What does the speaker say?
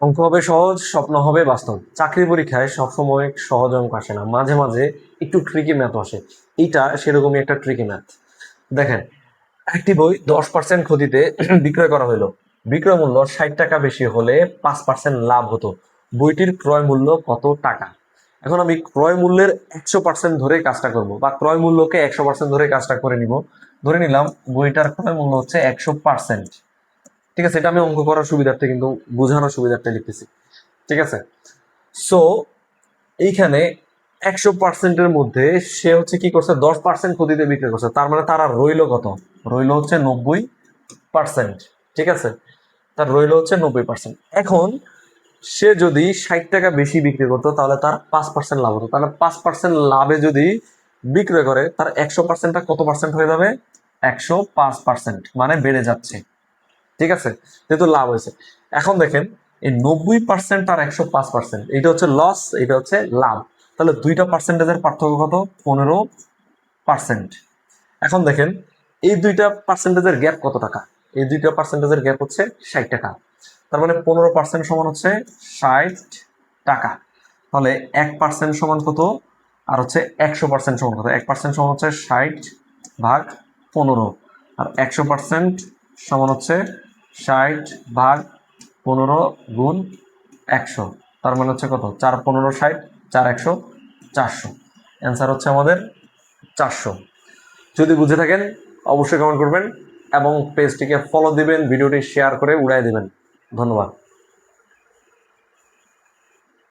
অঙ্ক হবে সহজ, স্বপ্ন হবে বাস্তব। চাকরি পরীক্ষায় সবসময় সহজ অঙ্ক আসে না, মাঝে মাঝে একটু ট্রিকি ম্যাথ আসে। এইটা সেরকমই একটা ট্রিকি ম্যাথ। দেখেন, একটি বই 10% ক্ষতিতে বিক্রয় করা হলো। বিক্রয় মূল্য 60 টাকা বেশি হলে 5% লাভ হতো। বইটির ক্রয় মূল্য কত টাকা? এখন আমি ক্রয় মূল্যের 100% ধরে কাজটা করব, বা ক্রয় মূল্যকে 100% ধরে কাজটা করে নিব। ধরে নিলাম বইটার ক্রয় মূল্য হচ্ছে 100%। ঠিক আছে, এটা আমি অঙ্ক করার সুবিধার্থে কিন্তু বোঝানোর সুবিধার্থে লিখতেছি। ঠিক আছে, সো এইখানে 100%-এর মধ্যে সে হচ্ছে কি করছে, 10% ক্ষতিতে বিক্রি করছে, তার মানে তার আর রইল কত? রইল হচ্ছে 90%। ঠিক আছে, তার রইল হচ্ছে 90%। এখন সে যদি 60 টাকা বেশি বিক্রি করতো তাহলে তার 5% লাভ হতো। তাহলে 5% লাভে যদি বিক্রয় করে, তার 100%টা কত পার্সেন্ট হয়ে যাবে? 105%, মানে বেড়ে যাচ্ছে। ঠিক আছে, যেহেতু লাভ হয়েছে। এখন দেখেন, এই 90% আর 105%, এটা হচ্ছে লস, এটা হচ্ছে লাভ। তাহলে দুইটা পার্সেন্টেজের পার্থক্য কত? 15%। এখন দেখেন, এই দুইটা পার্সেন্টেজের গ্যাপ কত টাকা? এই দুইটা পার্সেন্টেজের গ্যাপ হচ্ছে 60 টাকা। তার মানে 15% সমান হচ্ছে 60 টাকা। তাহলে 1% সমান কত? আর হচ্ছে 100% সমান কত? 1% সমান হচ্ছে 60/15, আর 100% সমান হচ্ছে 60/15 × 100। তার মানে হচ্ছে কত? 4×15 = 60, 4×100 = 400। অ্যান্সার হচ্ছে আমাদের 400। যদি বুঝে থাকেন অবশ্যই কমেন্ট করবেন এবং পেজটিকে ফলো দিবেন, ভিডিওটি শেয়ার করে উড়াই দিবেন। ধন্যবাদ।